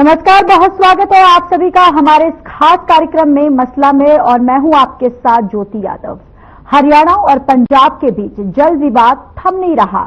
नमस्कार, बहुत स्वागत है आप सभी का हमारे इस खास कार्यक्रम में मसला में। और मैं हूं आपके साथ ज्योति यादव। हरियाणा और पंजाब के बीच जल विवाद थम नहीं रहा।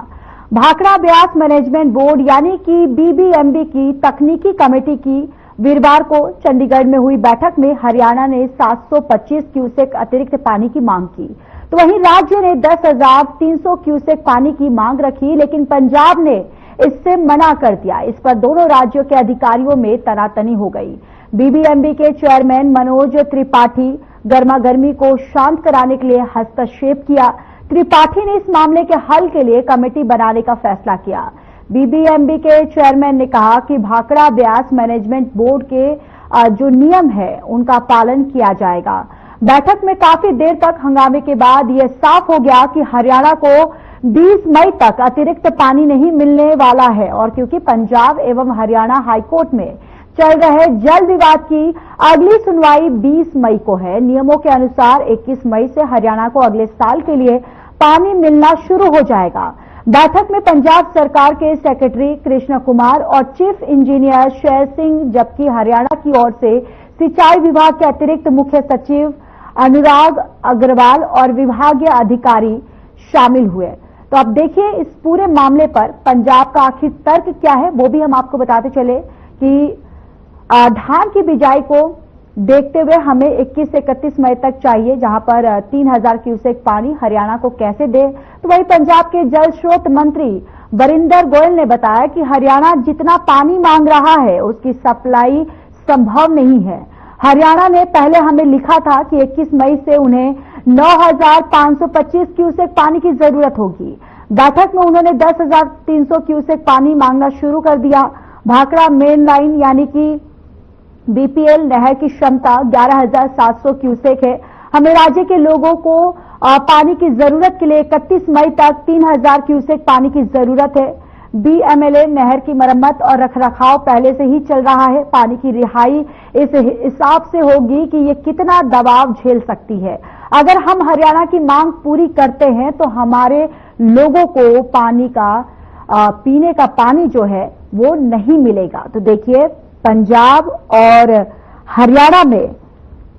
भाखड़ा ब्यास मैनेजमेंट बोर्ड यानी कि बीबीएमबी की तकनीकी कमेटी की वीरवार को चंडीगढ़ में हुई बैठक में हरियाणा ने 725 क्यूसेक अतिरिक्त पानी की मांग की, तो वहीं राज्य ने 10,300 क्यूसेक पानी की मांग रखी, लेकिन पंजाब ने इससे मना कर दिया। इस पर दोनों राज्यों के अधिकारियों में तनातनी हो गई। बीबीएमबी के चेयरमैन मनोज त्रिपाठी गर्मागर्मी को शांत कराने के लिए हस्तक्षेप किया। त्रिपाठी ने इस मामले के हल के लिए कमेटी बनाने का फैसला किया। बीबीएमबी के चेयरमैन ने कहा कि भाखड़ा ब्यास मैनेजमेंट बोर्ड के जो नियम है उनका पालन किया जाएगा। बैठक में काफी देर तक हंगामे के बाद यह साफ हो गया कि हरियाणा को 20 मई तक अतिरिक्त पानी नहीं मिलने वाला है, और क्योंकि पंजाब एवं हरियाणा हाईकोर्ट में चल रहे जल विवाद की अगली सुनवाई 20 मई को है। नियमों के अनुसार 21 मई से हरियाणा को अगले साल के लिए पानी मिलना शुरू हो जाएगा। बैठक में पंजाब सरकार के सेक्रेटरी कृष्ण कुमार और चीफ इंजीनियर शेर सिंह, जबकि हरियाणा की ओर से सिंचाई विभाग के अतिरिक्त मुख्य सचिव अनुराग अग्रवाल और विभागीय अधिकारी शामिल हुए। तो अब देखिए इस पूरे मामले पर पंजाब का आखिर तर्क क्या है, वो भी हम आपको बताते चले कि धान की बिजाई को देखते हुए हमें 21 से 31 मई तक चाहिए, जहां पर 3,000 क्यूसेक पानी हरियाणा को कैसे दे। तो वही पंजाब के जल स्रोत मंत्री वरिंदर गोयल ने बताया कि हरियाणा जितना पानी मांग रहा है उसकी सप्लाई संभव नहीं है। हरियाणा ने पहले हमें लिखा था कि 21 मई से उन्हें 9,525 क्यूसेक पानी की जरूरत होगी। बैठक में उन्होंने 10,300 क्यूसेक पानी मांगना शुरू कर दिया। भाखड़ा मेन लाइन यानी कि बीपीएल नहर की क्षमता 11,700 क्यूसेक है। हमें राज्य के लोगों को पानी की जरूरत के लिए 31 मई तक 3,000 क्यूसेक पानी की जरूरत है। बीएमएलए नहर की मरम्मत और रखरखाव पहले से ही चल रहा है। पानी की रिहाई इस हिसाब से होगी कि ये कितना दबाव झेल सकती है। अगर हम हरियाणा की मांग पूरी करते हैं तो हमारे लोगों को पानी का पीने का पानी जो है वो नहीं मिलेगा। तो देखिए पंजाब और हरियाणा में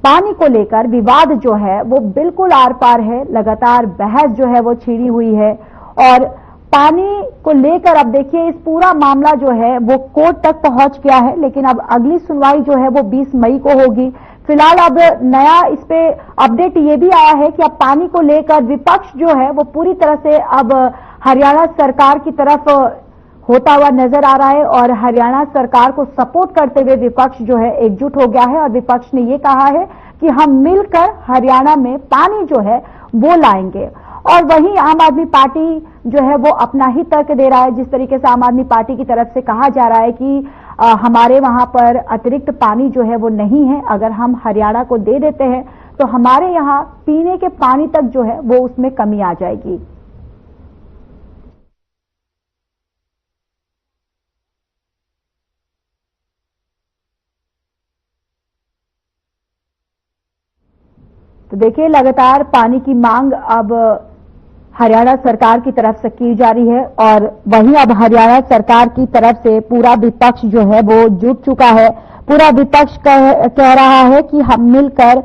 पानी को लेकर विवाद जो है वो बिल्कुल आर पार है। लगातार बहस जो है वो छिड़ी हुई है और पानी को लेकर अब देखिए इस पूरा मामला जो है वो कोर्ट तक पहुंच गया है, लेकिन अब अगली सुनवाई जो है वो 20 मई को होगी। फिलहाल अब नया इस पे अपडेट ये भी आया है कि अब पानी को लेकर विपक्ष जो है वो पूरी तरह से अब हरियाणा सरकार की तरफ होता हुआ नजर आ रहा है और हरियाणा सरकार को सपोर्ट करते हुए विपक्ष जो है एकजुट हो गया है। और विपक्ष ने ये कहा है कि हम मिलकर हरियाणा में पानी जो है वो लाएंगे। और वहीं आम आदमी पार्टी जो है वो अपना ही तर्क दे रहा है। जिस तरीके से आम आदमी पार्टी की तरफ से कहा जा रहा है कि हमारे वहां पर अतिरिक्त पानी जो है वो नहीं है, अगर हम हरियाणा को दे देते हैं तो हमारे यहाँ पीने के पानी तक जो है वो उसमें कमी आ जाएगी। तो देखिए लगातार पानी की मांग अब हरियाणा सरकार की तरफ से की जा रही है और वहीं अब हरियाणा सरकार की तरफ से पूरा विपक्ष जो है वो जुट चुका है। पूरा विपक्ष कह रहा है कि हम मिलकर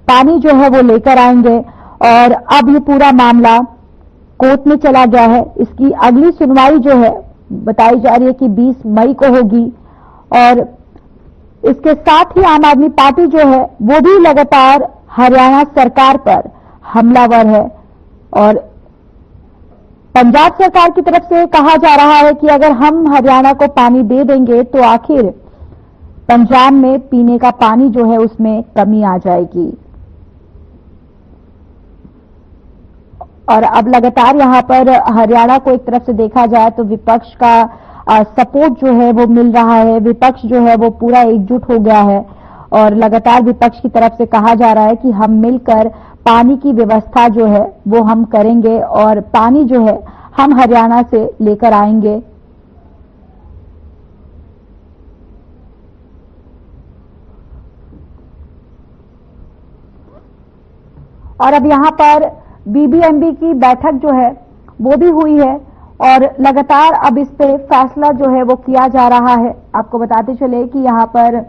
पानी जो है वो लेकर आएंगे और अब ये पूरा मामला कोर्ट में चला गया है। इसकी अगली सुनवाई जो है बताई जा रही है कि 20 मई को होगी। और इसके साथ ही आम आदमी पार्टी जो है वो भी लगातार हरियाणा सरकार पर हमलावर है और पंजाब सरकार की तरफ से कहा जा रहा है कि अगर हम हरियाणा को पानी दे देंगे तो आखिर पंजाब में पीने का पानी जो है उसमें कमी आ जाएगी। और अब लगातार यहां पर हरियाणा को एक तरफ से देखा जाए तो विपक्ष का सपोर्ट जो है वो मिल रहा है। विपक्ष जो है वो पूरा एकजुट हो गया है और लगातार विपक्ष की तरफ से कहा जा रहा है कि हम मिलकर पानी की व्यवस्था जो है वो हम करेंगे और पानी जो है हम हरियाणा से लेकर आएंगे। और अब यहां पर बीबीएमबी की बैठक जो है वो भी हुई है और लगातार अब इस पे फैसला जो है वो किया जा रहा है। आपको बताते चले कि यहाँ पर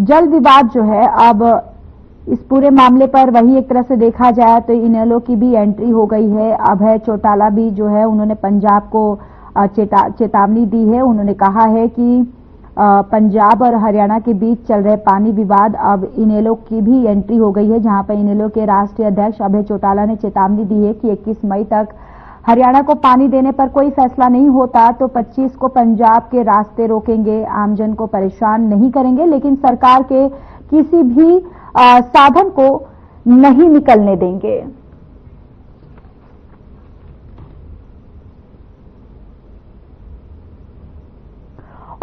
जल विवाद जो है अब इस पूरे मामले पर वही एक तरह से देखा जाए तो इनेलो की भी एंट्री हो गई है। अभय चौटाला भी जो है उन्होंने पंजाब को चेतावनी दी है। उन्होंने कहा है कि पंजाब और हरियाणा के बीच चल रहे पानी विवाद, अब इनेलो की भी एंट्री हो गई है, जहां पर इनेलो के राष्ट्रीय अध्यक्ष अभय चौटाला ने चेतावनी दी है कि 21 मई तक हरियाणा को पानी देने पर कोई फैसला नहीं होता तो 25 को पंजाब के रास्ते रोकेंगे, आमजन को परेशान नहीं करेंगे, लेकिन सरकार के किसी भी साधन को नहीं निकलने देंगे।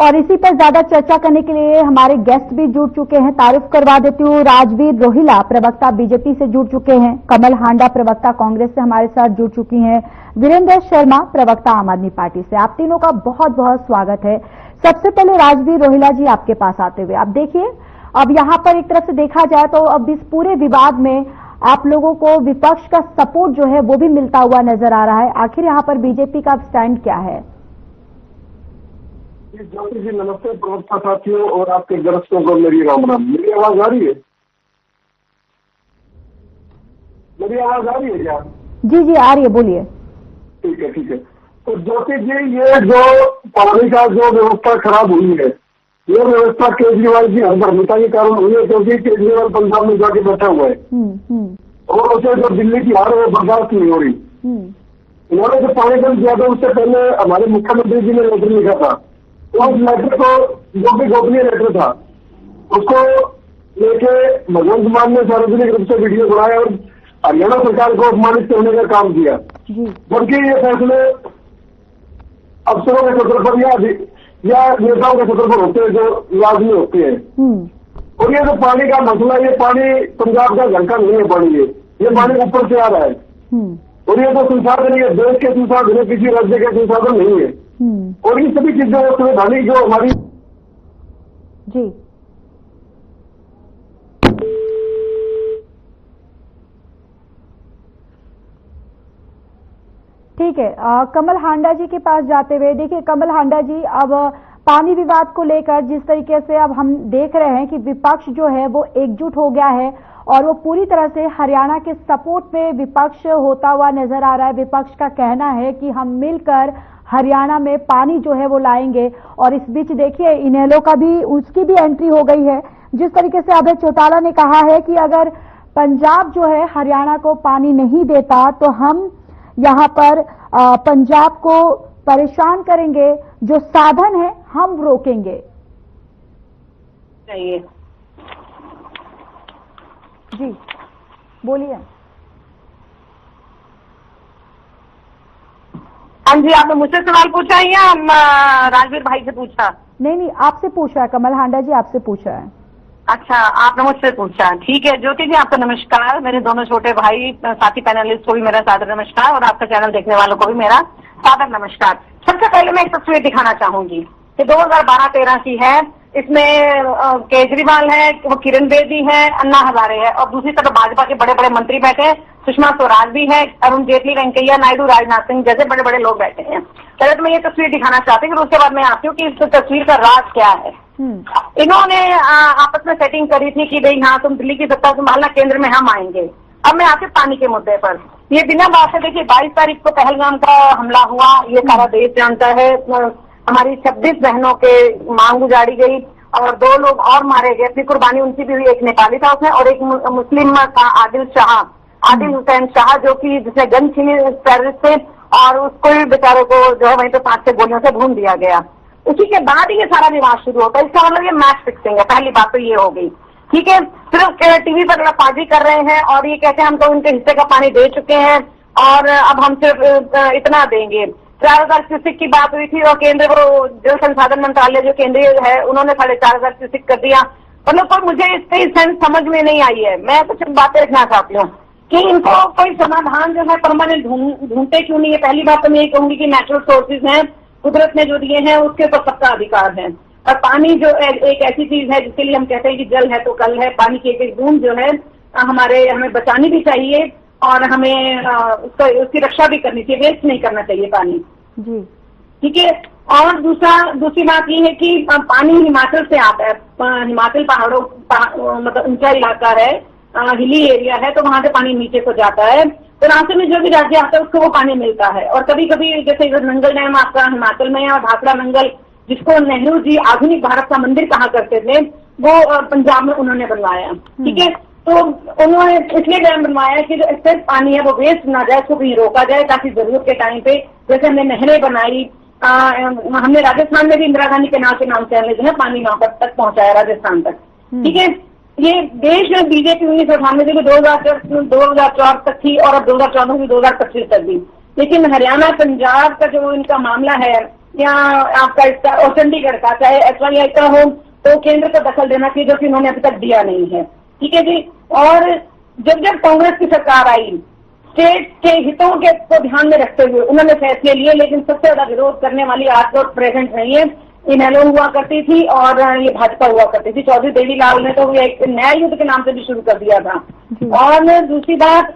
और इसी पर ज्यादा चर्चा करने के लिए हमारे गेस्ट भी जुड़ चुके हैं। तारीफ करवा देती हूँ, राजवीर रोहिला प्रवक्ता बीजेपी से जुड़ चुके हैं, कमल हांडा प्रवक्ता कांग्रेस से हमारे साथ जुड़ चुकी हैं, वीरेंद्र शर्मा प्रवक्ता आम आदमी पार्टी से। आप तीनों का बहुत बहुत स्वागत है। सबसे पहले राजवीर रोहिला जी, आपके पास आते हुए, आप देखिए अब यहां पर एक तरफ से देखा जाए तो अब इस पूरे विवाद में आप लोगों को विपक्ष का सपोर्ट जो है वो भी मिलता हुआ नजर आ रहा है। आखिर यहां पर बीजेपी का स्टैंड क्या है? ज्योति जी नमस्ते, प्रवक्ता साथियों और आपके दर्शकों को मेरी राम राम। मेरी आवाज आ रही है? मेरी आवाज आ रही है क्या? जी जी आ रही है, बोलिए। ठीक है ठीक है। तो ज्योति जी, ये जो पानी का जो व्यवस्था खराब हुई है, ये व्यवस्था केजरीवाल की हड़बड़ाहट के कारण हुई है, क्योंकि केजरीवाल पंजाब में जाके बैठा हुआ है और उसे जो दिल्ली की हार है बर्दाश्त नहीं हो रही। उन्होंने जो पानी बंद किया था उससे पहले हमारे मुख्यमंत्री जी ने लेटर लिखा था, तो उस लेटर को, जो भी गोपनीय लेटर था, उसको लेके भगवंत मान ने सार्वजनिक रूप से वीडियो बनाया और हरियाणा सरकार को अपमानित करने का काम किया। जबकि ये फैसले अफसरों के सत्र पर या नेताओं के सत्र पर होते हैं, जो लाजमी होते हैं। और ये जो पानी का मसला, ये पानी पंजाब का घर का नहीं है पानी, ये पानी ऊपर से आ रहा है। और ये जो संसाधन है, देश के संसाधन है, किसी राज्य के संसाधन नहीं है। और ये सभी चीजें संवैधानिक जो हमारी जी ठीक है। कमल हांडा जी के पास जाते हुए, देखिए कमल हांडा जी, अब पानी विवाद को लेकर जिस तरीके से अब हम देख रहे हैं कि विपक्ष जो है वो एकजुट हो गया है और वो पूरी तरह से हरियाणा के सपोर्ट में विपक्ष होता हुआ नजर आ रहा है। विपक्ष का कहना है कि हम मिलकर हरियाणा में पानी जो है वो लाएंगे। और इस बीच देखिए इनेलो का भी, उसकी भी एंट्री हो गई है। जिस तरीके से अभय चौटाला ने कहा है कि अगर पंजाब जो है हरियाणा को पानी नहीं देता तो हम यहाँ पर पंजाब को परेशान करेंगे, जो साधन है हम रोकेंगे। चाहिए जी बोलिए। हाँ जी, आपने मुझसे सवाल पूछा या राजवीर भाई से पूछा? नहीं, आपसे पूछा है, कमल हांडा जी आपसे पूछा है। अच्छा, आपने मुझसे पूछा, ठीक है। ज्योति जी आपका नमस्कार, मेरे दोनों छोटे भाई साथी पैनलिस्ट को भी मेरा सादर नमस्कार और आपका चैनल देखने वालों को भी मेरा सादर नमस्कार। सबसे पहले मैं एक तस्वीर दिखाना चाहूंगी कि 2012-13 की है। इसमें केजरीवाल है, वो किरण बेदी है, अन्ना हजारे है और दूसरी तरफ भाजपा के बड़े बड़े मंत्री बैठे हैं, सुषमा स्वराज भी है, अरुण जेटली, वेंकैया नायडू, राजनाथ सिंह जैसे बड़े बड़े लोग बैठे हैं। पहले तो मैं ये तस्वीर दिखाना चाहती हूँ, उसके बाद मैं आती हूँ कि इस तस्वीर का राज क्या है। इन्होंने आपस में सेटिंग करी थी कि भाई हाँ तुम दिल्ली की सत्ता संभालना, केंद्र में हम आएंगे। अब मैं आती पानी के मुद्दे पर। ये बिना बात से देखिए 22 तारीख को पहलगाम का हमला हुआ, ये सारा देश जानता है। हमारी 26 बहनों के मांग उजाड़ी गई और 2 लोग और मारे गए। अपनी कुर्बानी उनकी भी हुई, एक नेपाली था उसमें और एक मुस्लिम था आदिल हुसैन शाह, जो कि जिसने गन छीनी टेररिस्ट थे और उसको भी बेचारे को जो है वहीं पे 5 गोलियों से भून दिया गया। उसी के बाद ये सारा विवाद शुरू होता है। इसका मतलब ये मैच फिक्सिंग है। पहली बात तो ये हो गई, ठीक है। सिर्फ टीवी पर लड़ाबाजी कर रहे हैं और ये कहते हैं हम तो उनके हिस्से का पानी दे चुके हैं और अब हम सिर्फ इतना देंगे। 4000 क्यूसेक की बात हुई थी और केंद्र को जल संसाधन मंत्रालय जो केंद्रीय है उन्होंने 4500 क्यूसेक कर दिया। मतलब कोई मुझे इसकी सेंस समझ में नहीं आई है। मैं कुछ बातें रखना चाहती हूँ कि इनको कोई समाधान जो है परमानेंट ढूंढते क्यों नहीं है। पहली बात तो मैं ये कहूंगी कि नेचुरल सोर्सेज हैं, कुदरत ने जो दिए हैं उसके ऊपर सबका अधिकार है। और पानी जो एक ऐसी चीज है जिसके लिए हम कहते हैं कि जल है तो कल है। पानी की एक एक बूंद जो है हमें बचानी भी चाहिए और हमें उसकी रक्षा भी करनी चाहिए, वेस्ट नहीं करना चाहिए पानी जी। ठीक है। और दूसरी बात ये है कि पानी हिमाचल से आता है, हिमाचल पहाड़ों मतलब ऊंचा इलाका है, हिली एरिया है, तो वहां से पानी नीचे को जाता है, तो रास्ते में जो भी राज्य आता है उसको वो पानी मिलता है। और कभी कभी जैसे नंगल डैम आपका हिमाचल में है और भाखड़ा नंगल, जिसको नेहरू जी आधुनिक भारत का मंदिर कहा करते थे, वो पंजाब में उन्होंने बनवाया। ठीक है, तो उन्होंने इसलिए डैम बनवाया कि जो एक्सेस पानी है वो वेस्ट ना जाए, उसको कहीं रोका जाए, ताकि जरूरत के टाइम पे, जैसे हमने नहरें बनाई, हमने राजस्थान में भी इंदिरा गांधी के नाम से जो है पानी वहां पर तक पहुंचाया, राजस्थान तक। ठीक है, ये देश में बीजेपी 1998 से 2004 तक थी और अब 2014 से 2025 तक भी, लेकिन हरियाणा पंजाब का जो इनका मामला है, या आपका इसका और चंडीगढ़ का, चाहे HYI का हो, तो केंद्र को दखल देना चाहिए, जो कि उन्होंने अभी तक दिया नहीं है। ठीक है जी। और जब कांग्रेस की सरकार आई, स्टेट के हितों के को ध्यान में रखते हुए उन्होंने फैसले लिए, लेकिन सबसे ज्यादा विरोध करने वाली आज तो प्रेजेंट नहीं है, इनेलो हुआ करती थी और ये भाजपा हुआ करती थी। चौधरी देवीलाल ने तो एक नया युद्ध के नाम से भी शुरू कर दिया था। और दूसरी बात,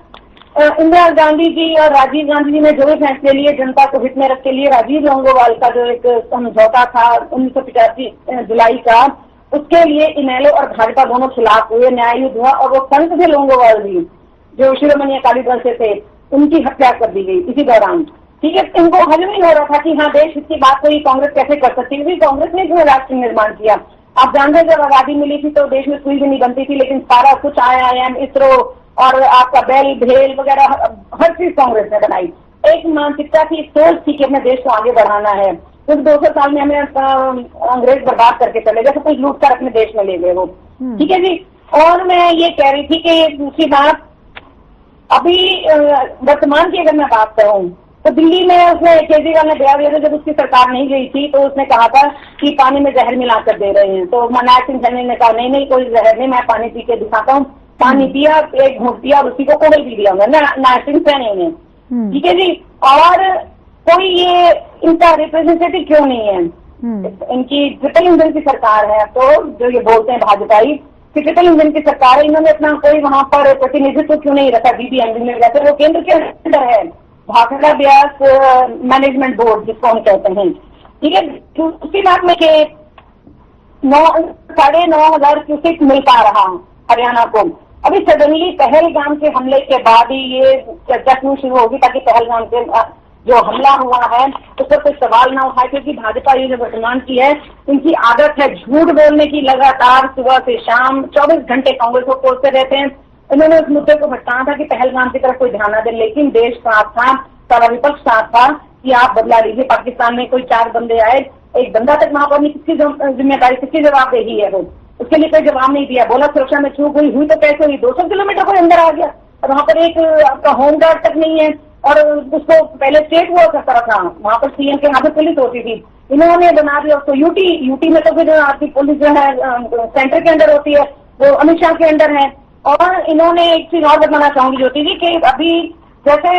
इंदिरा गांधी जी और राजीव गांधी जी ने जो भी फैसले लिए जनता को हित में रख के लिए, राजीव लोंगोवाल का जो एक समझौता था 1985 जुलाई का, उसके लिए इनेलो और भाजपा दोनों खिलाफ हुए, न्याय युद्ध हुआ, और वो संत थे लोंगोवाल जी जो शिरोमणि अकाली दल से थे, उनकी हत्या कर दी गई इसी दौरान। ठीक है, इनको हजम नहीं हो रहा था कि हाँ देश हित की बात कोई कांग्रेस कैसे कर सकती है, कांग्रेस ने जो राष्ट्र निर्माण किया। आप जानते हैं जब आजादी मिली थी तो देश में सुई भी नहीं बनती थी, लेकिन सारा कुछ IIM, इसरो और आपका बेल भेल वगैरह हर चीज कांग्रेस ने बनाई। एक मानसिकता की सोच थी कि अपने देश को आगे बढ़ाना है। कुछ 200 साल में हमें अंग्रेज बर्बाद करके चले गए, सब कुछ लूट कर अपने देश में ले गए वो। ठीक है जी। और मैं ये कह रही थी कि दूसरी बात, अभी वर्तमान की अगर मैं बात करूं तो दिल्ली में उसने केजरीवाल ने बयान दिया था, जब उसकी सरकार नहीं गई थी तो उसने कहा था कि पानी में जहर मिलाकर दे रहे हैं, तो मनोज सिंह सैनी ने कहा नहीं कोई जहर नहीं, मैं पानी पी के दिखाता हूँ। पानी पिया, एक घूंट पिया और उसी को कोई भी दिया मनोज सिंह सैनी ने। ठीक है जी। और कोई ये इनका रिप्रेजेंटेटिव क्यों नहीं है? इनकी ट्रिपल इंजन की सरकार है, तो जो ये बोलते हैं भाजपाई कि ट्रिपल इंजन की सरकार है, इन्होंने अपना कोई वहां पर प्रतिनिधित्व क्यों नहीं रखा? DBMB में वैसे वो केंद्र के अंदर है, भाखड़ा ब्यास मैनेजमेंट बोर्ड जिसको हम कहते हैं। ठीक है, दूसरी बात में कि 9,500 क्यूसेक मिल पा रहा हरियाणा को। अभी सडनली पहलगाम के हमले के बाद ही ये चर्चा क्यों शुरू होगी, ताकि पहलगाम के जो हमला हुआ है उस पर कोई सवाल ना उठाए, क्योंकि भाजपा ये जो वर्तमान की है, इनकी आदत है झूठ बोलने की, लगातार सुबह से शाम 24 घंटे कांग्रेस को कोसते रहते हैं। इन्होंने उस मुद्दे को भटकाना था कि पहलगाम की तरफ कोई ध्यान न दे, लेकिन देश साथ था, सारा विपक्ष साथ था कि आप बदला लीजिए। पाकिस्तान में कोई 4 बंदे आए, एक बंदा तक वहां पर नहीं, किसकी जिम्मेदारी, किसकी जवाबदेही है वो? उसके लिए कोई जवाब नहीं दिया। बोला सुरक्षा में चूक हुई तो कैसे हुई? 200 किलोमीटर कोई अंदर आ गया और वहां पर एक आपका होमगार्ड तक नहीं है, और उसको पहले स्टेट हुआ करता था, वहां पर CM के हाथ में पुलिस होती थी, इन्होंने बना दिया उसको यूटी में। तो फिर आपकी पुलिस जो है सेंटर के अंदर होती है, वो अमित शाह के अंदर है। और इन्होंने एक चीज और बताना चाहूंगी ज्योति जी, कि अभी जैसे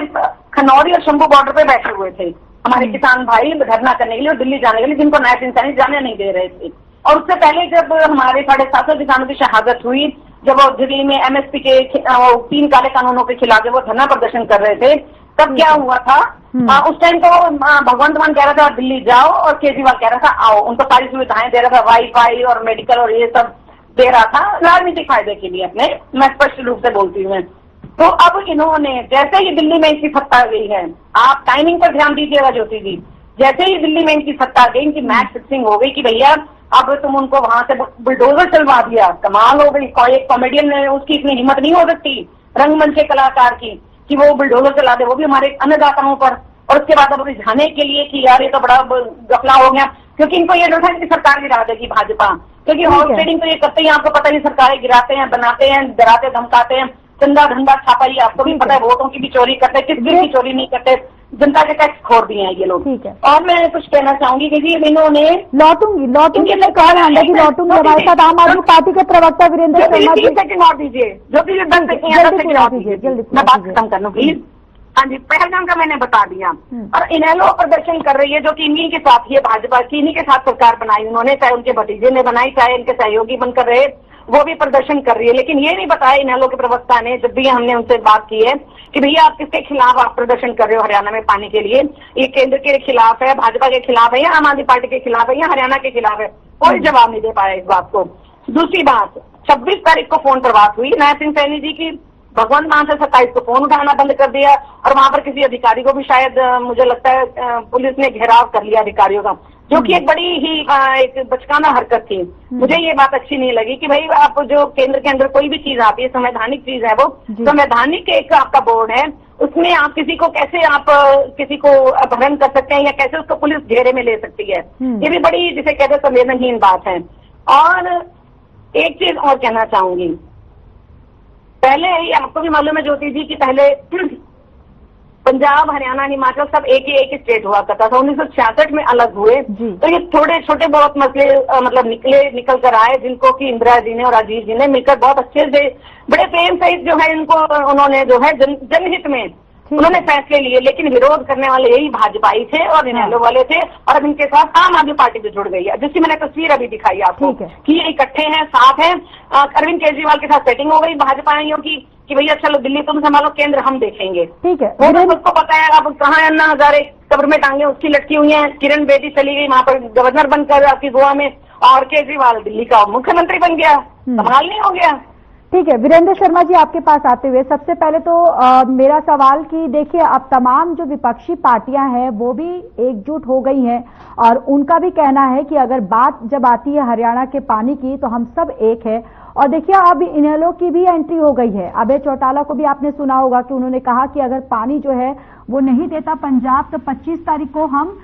खनौरी और शंभू बॉर्डर पे बैठे हुए थे हमारे किसान भाई धरना करने के लिए और दिल्ली जाने के लिए, जिनको नया इंसान जाने नहीं दे रहे थे। और उससे पहले जब हमारे 750 किसानों की शहादत हुई, जब वो दिल्ली में MSP के 3 काले कानूनों के खिलाफ वो धरना प्रदर्शन कर रहे थे, तब क्या हुआ था? उस टाइम तो भगवंत मान कह रहा था दिल्ली जाओ और केजरीवाल कह रहा था आओ, उनको सारी सुविधाएं दे रहा था, वाईफाई और मेडिकल और ये सब दे रहा था राजनीतिक फायदे के लिए अपने। मैं स्पष्ट रूप से बोलती हूँ। तो अब इन्होंने जैसे ही दिल्ली में इनकी सत्ता आ गई है, आप टाइमिंग पर ध्यान दीजिएगा ज्योति जी, जैसे ही दिल्ली में इनकी सत्ता आ गई, इनकी मैच फिक्सिंग हो गई कि भैया अब तुम उनको वहां से बुलडोजर चलवा दिया। कमाल हो गई। एक कॉमेडियन ने उसकी इतनी हिम्मत नहीं हो सकती रंगमंच के कलाकार की कि वो बुलडोजर चला दे, वो भी हमारे अन्नदाताओं पर। और उसके बाद अब रिझाने के लिए कि यार ये तो बड़ा गफला हो गया, क्योंकि इनको ये डर था कि सरकार गिरा देगी भाजपा, क्योंकि हॉर्स ट्रेडिंग तो ये करते हैं, आपको पता है सरकारें गिराते हैं, बनाते हैं, डराते धमकाते हैं, चंदा धंधा छापाई, आपको भी पता है वोटों की भी चोरी करते हैं, किस चीज की चोरी नहीं करते, जनता के टैक्स खोर दिए हैं ये लोग। ठीक है। और मैं कुछ कहना चाहूंगी कि इन्होंने लौटूंगी मैं कहा लौटूंगी हमारे साथ आम आदमी पार्टी के प्रवक्ता वीरेंद्र शर्मा जी। 3 सेकंड और दीजिए जो भी 10 सेकंड और दीजिए, मैं बात खत्म कर लूँ प्लीज। हाँ जी, पहलगाम का मैंने बता दिया। और इनेलो प्रदर्शन कर रही है जो कि इन्हीं के साथ ही है, भाजपा की, इन्हीं के साथ सरकार बनाई उन्होंने, चाहे उनके भतीजे ने बनाई, चाहे इनके सहयोगी बनकर रहे। वो भी प्रदर्शन कर रही है। लेकिन ये नहीं बताया इनेलो के प्रवक्ता ने, जब भी हमने उनसे बात की है कि भैया आप किसके खिलाफ आप प्रदर्शन कर रहे हो हरियाणा में पानी के लिए, ये केंद्र के खिलाफ है, भाजपा के खिलाफ है, या आम आदमी पार्टी के खिलाफ है, या हरियाणा के खिलाफ है, कोई जवाब नहीं दे पाया इस बात को। दूसरी बात, 26 तारीख को फोन पर बात हुई नायब सिंह सैनी जी की, भगवंत मान से 27 को फोन उठाना बंद कर दिया, और वहां पर किसी अधिकारी को भी शायद मुझे लगता है पुलिस ने घेराव कर लिया अधिकारियों का, जो कि एक बड़ी ही एक बचकाना हरकत थी। मुझे ये बात अच्छी नहीं लगी कि भाई आप जो केंद्र के अंदर कोई भी चीज आती है, संवैधानिक चीज है, वो संवैधानिक एक आपका बोर्ड है, उसमें आप किसी को कैसे आप किसी को अपहरण कर सकते हैं या कैसे उसको पुलिस घेरे में ले सकती है, ये भी बड़ी जिसे कहते हैं संवेदनहीन बात है। और एक चीज और कहना चाहूंगी, पहले ही आपको भी मालूम है ज्योति जी की पहले पंजाब, हरियाणा, हिमाचल सब एक ही स्टेट हुआ करता था। 1966 में अलग हुए तो ये थोड़े छोटे बहुत मसले मतलब निकल कर आए, जिनको कि इंदिरा जी ने और राजीव जी ने मिलकर बहुत अच्छे से बड़े प्रेम सहित जो है इनको उन्होंने जो है जनहित में उन्होंने फैसले लिए। लेकिन विरोध करने वाले यही भाजपाई थे और इनेलो वाले थे, और अब इनके साथ आम आदमी पार्टी भी जुड़ गई है, जिसकी मैंने तस्वीर अभी दिखाई आपको कि ये इकट्ठे हैं, साथ हैं। अरविंद केजरीवाल के साथ सेटिंग हो गई भाजपाइयों की कि भैया चलो दिल्ली तुम संभालो, केंद्र हम देखेंगे। ठीक है, वो तो सबको पता है। अब कहाँ अन्ना हजारे कब्र में टांगे उसकी लटकी हुई है, किरण बेदी चली गई वहां पर गवर्नर बनकर आपकी गोवा में, और केजरीवाल दिल्ली का मुख्यमंत्री बन गया, संभाल नहीं हो गया। ठीक है, वीरेंद्र शर्मा जी आपके पास आते हुए सबसे पहले तो मेरा सवाल कि देखिए अब तमाम जो विपक्षी पार्टियां हैं वो भी एकजुट हो गई हैं, और उनका भी कहना है कि अगर बात जब आती है हरियाणा के पानी की तो हम सब एक है। और देखिए अब इनेलो की भी एंट्री हो गई है। अभय चौटाला को भी आपने सुना होगा कि उन्होंने कहा कि अगर पानी जो है वो नहीं देता पंजाब तो 25 तारीख को हम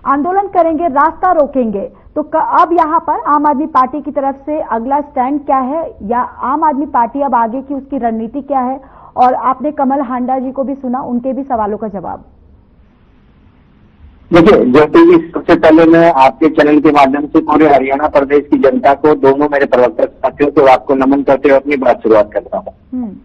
आंदोलन करेंगे, रास्ता रोकेंगे। तो अब यहाँ पर आम आदमी पार्टी की तरफ से अगला स्टैंड क्या है, या आम आदमी पार्टी अब आगे की उसकी रणनीति क्या है? और आपने कमल हांडा जी को भी सुना, उनके भी सवालों का जवाब। देखिए ज्योति जी, सबसे पहले मैं आपके चैनल के माध्यम से पूरे हरियाणा प्रदेश की जनता को, दोनों मेरे प्रवक्ता साथियों को आपको नमन करते हुए अपनी बात शुरुआत करता हूँ।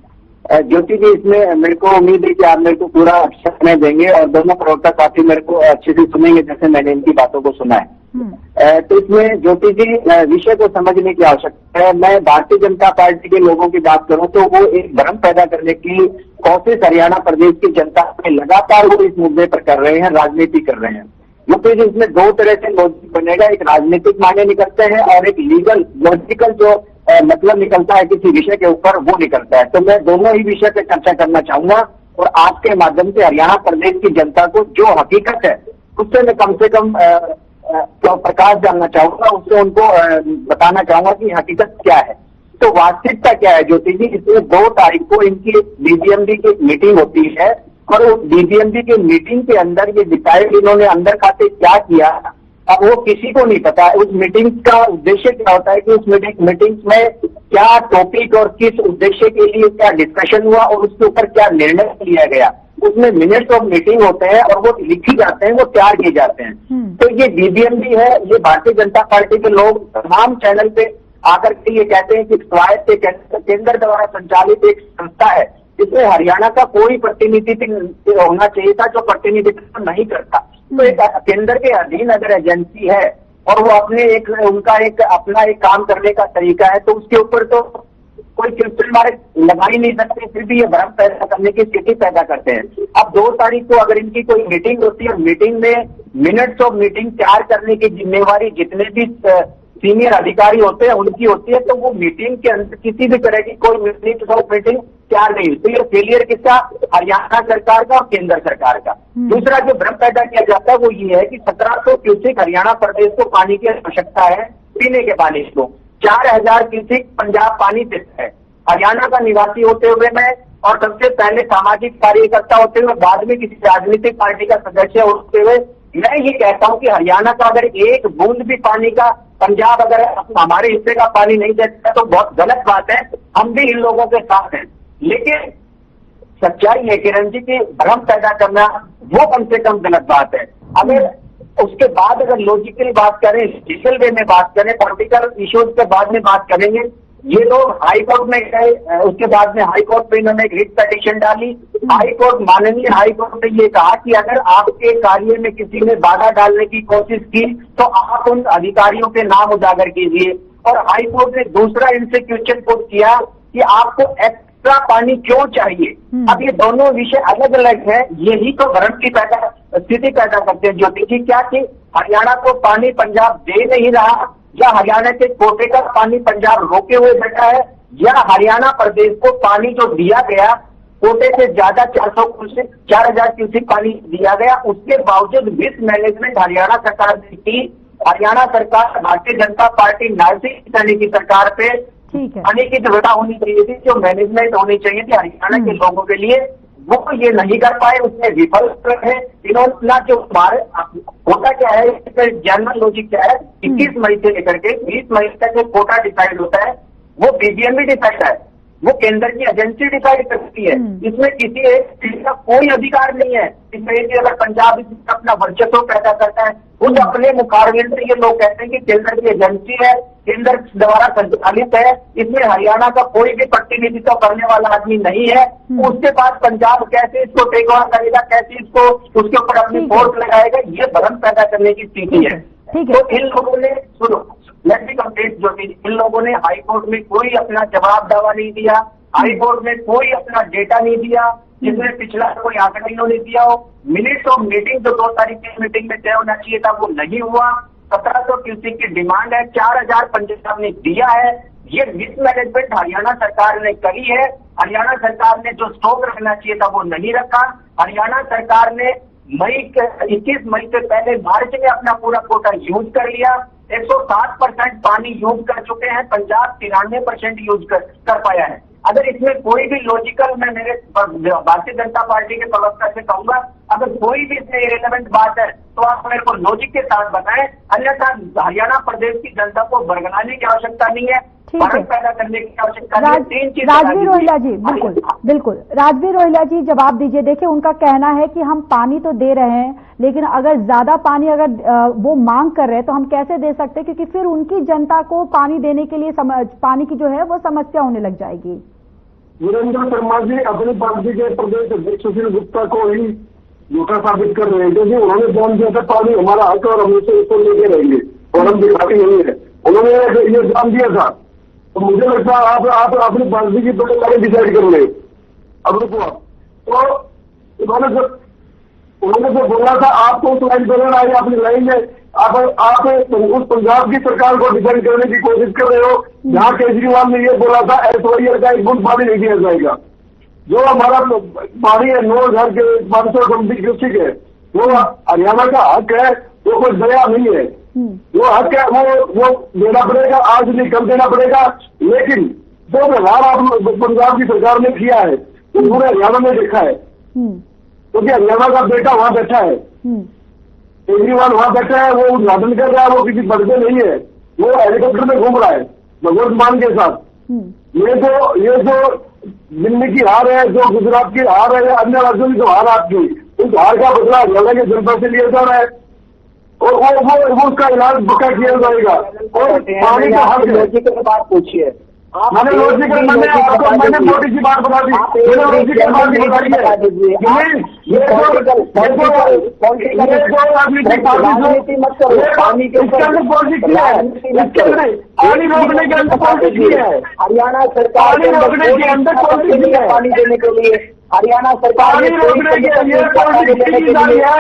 ज्योति जी, इसमें मेरे को उम्मीद है कि आप मेरे को पूरा अच्छा समय देंगे और दोनों प्रवक्ता साथी मेरे को अच्छे से सुनेंगे, जैसे मैंने इनकी बातों को सुना है। तो इसमें ज्योति जी विषय को समझने की आवश्यकता है। मैं भारतीय जनता पार्टी के लोगों की बात करूं तो वो एक भ्रम पैदा करने की कोशिश हरियाणा प्रदेश की जनता में लगातार वो इस मुद्दे पर कर रहे हैं, राजनीति कर रहे हैं। ज्योति जी, इसमें दो तरह से लॉजिक बनेगा, एक राजनीतिक मायने निकलते हैं और एक लीगल लॉजिकल जो मतलब निकलता है किसी विषय के ऊपर, वो निकलता है। तो मैं दोनों ही विषय पे चर्चा करना चाहूंगा और आपके माध्यम से हरियाणा प्रदेश की जनता को जो हकीकत है उससे मैं कम से कम प्रकाश डालना चाहूंगा, उससे उनको बताना चाहूंगा कि हकीकत क्या है। तो वास्तविकता क्या है ज्योति जी, इसमें 2 तारीख को इनकी डीजीएमडी की मीटिंग होती है और उस डीजीएमडी की मीटिंग के अंदर ये डिसाइड इन्होंने अंदर खाते क्या किया, अब वो किसी को नहीं पता। उस मीटिंग का उद्देश्य क्या होता है कि उस मीटिंग में क्या टॉपिक और किस उद्देश्य के लिए क्या डिस्कशन हुआ और उसके ऊपर क्या निर्णय लिया गया, उसमें मिनट्स ऑफ मीटिंग होते हैं और वो लिखी जाते हैं, वो तैयार किए जाते हैं। तो ये डीबीएमडी है, ये भारतीय जनता पार्टी के लोग तमाम चैनल पे आकर के ये कहते हैं कि स्वायत्त केंद्र द्वारा संचालित एक संस्था है, जिसमें हरियाणा का कोई प्रतिनिधित्व होना चाहिए था, जो प्रतिनिधित्व नहीं करता। तो एक केंद्र के अधीन अगर एजेंसी है और वो अपने उनका अपना एक काम करने का तरीका है, तो उसके ऊपर तो कोई क्वेश्चन मार्क लगा ही नहीं सकते, फिर भी ये भ्रम पैदा करने की स्थिति पैदा करते हैं। अब 2 तारीख को अगर इनकी कोई मीटिंग होती है, मीटिंग में मिनट्स ऑफ मीटिंग तैयार करने की जिम्मेवारी जितने भी सीनियर अधिकारी होते हैं उनकी होती है, तो वो मीटिंग के अंदर किसी भी तरह की कोई मिनट्स ऑफ मीटिंग तैयार नहीं होती। ये फेलियर किसका? हरियाणा सरकार का और केंद्र सरकार का। दूसरा जो भ्रम पैदा किया जाता है वो ये है कि 1700 क्यूसेक हरियाणा प्रदेश को पानी की आवश्यकता है, पीने के पानी को। 4000 क्यूसेक पंजाब पानी देता है। हरियाणा का निवासी होते हुए मैं, और सबसे पहले सामाजिक कार्यकर्ता होते हुए, बाद में किसी राजनीतिक पार्टी का सदस्य होते हुए, मैं ये कहता हूं कि हरियाणा का अगर एक बूंद भी पानी का पंजाब अगर हमारे हिस्से का पानी नहीं देता तो बहुत गलत बात है, हम भी इन लोगों के साथ हैं। लेकिन सच्चाई है किरण जी की भ्रम पैदा करना वो कम से कम गलत बात है। अगर उसके बाद अगर लॉजिकल बात करें, लीगल वे में बात करें, पॉलिटिकल इश्यूज के बाद में बात करेंगे, ये लोग हाई कोर्ट में गए, उसके बाद में हाई कोर्ट पे इन्होंने एक रिट पिटीशन डाली। हाई कोर्ट, माननीय हाई कोर्ट ने ये कहा कि अगर आपके कार्य में किसी ने बाधा डालने की कोशिश की तो आप उन अधिकारियों के नाम उजागर कीजिए। और हाई कोर्ट ने दूसरा इनसे क्वेश्चन पुट किया कि आपको एक्स्ट्रा पानी क्यों चाहिए। अब ये दोनों विषय अलग अलग है, यही तो भ्रम की स्थिति पैदा करते हैं ज्योति जी। क्या कि हरियाणा को पानी पंजाब दे नहीं रहा, या हरियाणा के कोटे का पानी पंजाब रोके हुए बैठा है, या हरियाणा प्रदेश को पानी जो दिया गया कोटे से ज्यादा 4,000 क्यूसेक पानी दिया गया, उसके बावजूद मिस मैनेजमेंट हरियाणा सरकार ने की। हरियाणा सरकार भारतीय जनता पार्टी नासिक सैनी की सरकार पे आने की जरूरत होनी चाहिए थी, जो मैनेजमेंट होनी चाहिए थी हरियाणा के लोगों के लिए, वो ये नहीं कर पाए, उसमें विफल रहे। इन्होंने जो कोटा क्या है, जनरल लॉजिक क्या है, 21 मई से लेकर के 20 मई तक जो कोटा डिसाइड होता है वो बीबीएमबी डिसाइड है, वो केंद्र की एजेंसी डिसाइड करती है। इसमें किसी एक चीज का कोई अधिकार नहीं है। इसमें अगर पंजाब अपना वर्चस्व पैदा करता है, खुद अपने मुकाबले में ये लोग कहते हैं कि केंद्र की एजेंसी है, केंद्र द्वारा संचालित है, इसमें हरियाणा का कोई भी प्रतिनिधित्व करने वाला आदमी नहीं है। उसके बाद पंजाब कैसे इसको टेक ओवर करेगा, कैसे इसको उसके ऊपर अपनी फोर्स लगाएगा, ये भ्रम पैदा करने की स्थिति है। तो इन लोगों ने सुनो इन लोगों ने हाई कोर्ट में कोई अपना जवाब दावा नहीं दिया, हाई कोर्ट में कोई अपना डेटा नहीं दिया, जिसमें पिछला कोई आंकड़ा इन्होंने दिया हो। मिनट्स ऑफ मीटिंग जो 2 तारीख की मीटिंग में तय होना चाहिए था वो नहीं हुआ। 1700 क्यूसेक की डिमांड है, 4000 पंजाब ने दिया है। ये मिस मैनेजमेंट हरियाणा सरकार ने करी है। हरियाणा सरकार ने जो स्टॉक रखना चाहिए था वो नहीं रखा। हरियाणा सरकार ने 21 मई से पहले मार्च में अपना पूरा कोटा यूज कर लिया। 107% पानी यूज कर चुके हैं, पंजाब 93% यूज कर पाया है। अगर इसमें कोई भी लॉजिकल, मैं मेरे भारतीय जनता पार्टी के प्रवक्ता से कहूंगा, अगर कोई भी इसमें इरेलेवेंट बात है तो आप मेरे को लॉजिक के साथ बताएं, अन्यथा हरियाणा प्रदेश की जनता को बरगलाने की आवश्यकता नहीं है, फर्क पैदा करने की आवश्यकता नहीं है। 3 चीजें। राजवीर रोहिला जी, बिल्कुल राजवीर रोहिला जी जवाब दीजिए। देखिए, उनका कहना है कि हम पानी तो दे रहे हैं, लेकिन अगर ज्यादा पानी अगर वो मांग कर रहे हैं तो हम कैसे दे सकते हैं, क्योंकि फिर उनकी जनता को पानी देने के लिए पानी की जो है वो समस्या होने लग जाएगी। वीरेंद्र शर्मा जी अपनी पार्टी के प्रदेश अध्यक्ष सुशील गुप्ता को ही झूठा साबित कर रहे हैं, क्योंकि उन्होंने बयान दिया था पानी हमारा हक और हम इसको लेके रहेंगे और हम दिखाते नहीं है। उन्होंने ये बयान दिया था, तो मुझे लगता है आप अपनी पार्टी की पहले डिसाइड कर ले। अब रुको, तो उन्होंने जो बोला था आपको उस लाइन पर रहना है, अपनी लाइन में आप उस पंजाब की सरकार को डिफेंड करने की कोशिश कर रहे हो, जहां केजरीवाल ने ये बोला था एसवाईएल का 1 बूंद पानी नहीं दिया जाएगा। जो हमारा पानी है 9000 के 500 समथिंग क्यूसेक है, वो हरियाणा का हक है, वो कोई दया नहीं है, वो हक है, वो देना पड़ेगा, आज नहीं कल देना पड़ेगा। लेकिन जो व्यवहार आप पंजाब की सरकार ने किया है तो पूरे हरियाणा में देखा है, क्योंकि हरियाणा का बेटा वहां बैठा है, केजरीवाल वहां बैठा है, वो उद्घाटन कर रहा है, वो किसी पद पे नहीं है, वो हेलीकॉप्टर में घूम रहा है भगवत मान के साथ। ये जो दिल्ली की हार है, जो गुजरात की हार है, अन्य राज्यों की जो हार आपकी, उस हार का बदला हरियाणा की जनता से लिया जा रहा है और वो उसका इलाज पक्का किया जाएगा। और पानी का हक बात पूछिए, मैंने मोदी की बात बता दी, मैंने लॉजिकल बात बता दी है। ये राजनीतिक पार्टी पानी के अंदर पॉलिटिक्स किया है, पानी रोकने के अंदर पॉलिटिक्स किया है। हरियाणा सरकार पानी रोकने के अंदर पॉलिटिक्स किया है, पानी देने के लिए हरियाणा सरकार पानी रोकने के लिए पॉलिटिक्स की जा रही है।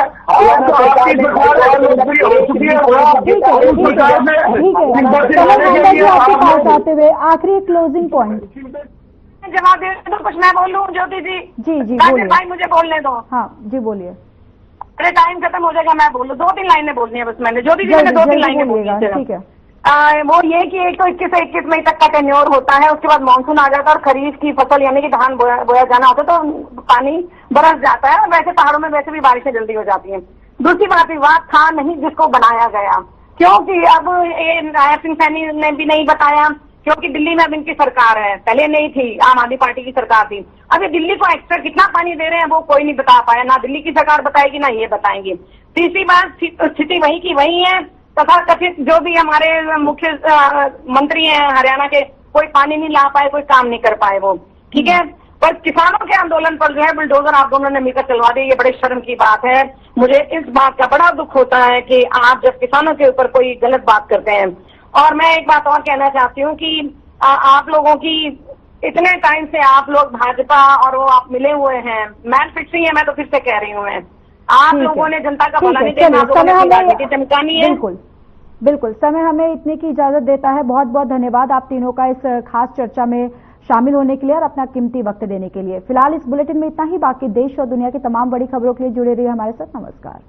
आपकी आते हुए आखिरी क्लोजिंग पॉइंट जवाब दे दो, कुछ मैं बोल लूँ ज्योति जी? जी बोलिए भाई, मुझे बोलने दो। हाँ जी बोलिए। अरे टाइम खत्म हो जाएगा, मैं बोलूँ 2-3 लाइनें बोलनी है बस मैंने। ज्योति जी मैंने 2-3 लाइनें बोलनी है, ठीक है। वो ये कि एक तो 21 से 21 मई तक का टेन्योर होता है, उसके बाद मानसून आ जाता है और खरीफ की फसल यानी कि धान बोया जाना होता है तो पानी बरस जाता है। और वैसे पहाड़ों में वैसे भी बारिशें जल्दी हो जाती हैं। दूसरी बात, विवाद था नहीं जिसको बनाया गया, क्योंकि अब नायब सिंह सैनी ने भी नहीं बताया, क्योंकि दिल्ली में अब इनकी सरकार है, पहले नहीं थी, आम आदमी पार्टी की सरकार थी। अब ये दिल्ली को एक्स्ट्रा कितना पानी दे रहे हैं वो कोई नहीं बता पाया, ना दिल्ली की सरकार बताएगी ना ये बताएंगे। तीसरी बात, स्थिति वही की वही है, तथा कथित जो भी हमारे मुख्य मंत्री हैं हरियाणा के, कोई पानी नहीं ला पाए, कोई काम नहीं कर पाए वो, ठीक है। पर किसानों के आंदोलन पर जो है बुलडोजर आप दोनों ने मिलकर चलवा दी, ये बड़े शर्म की बात है। मुझे इस बात का बड़ा दुख होता है कि आप जब किसानों के ऊपर कोई गलत बात करते हैं और मैं एक बात और कहना चाहती हूँ कि आप लोगों की इतने टाइम से आप लोग भाजपा और वो आप मिले हुए हैं, मैन फिक्सिंग है, मैं तो फिर से कह रही हूँ मैं, आप लोगों ने जनता का भला नहीं देखना, आप लोगों ने अपनी राजनीति चमकानी है। बिल्कुल बिल्कुल, समय हमें इतने की इजाजत देता है। बहुत बहुत धन्यवाद आप तीनों का इस खास चर्चा में शामिल होने के लिए और अपना कीमती वक्त देने के लिए। फिलहाल इस बुलेटिन में इतना ही। बाकी देश और दुनिया की तमाम बड़ी खबरों के लिए जुड़े रहिए हमारे साथ। नमस्कार।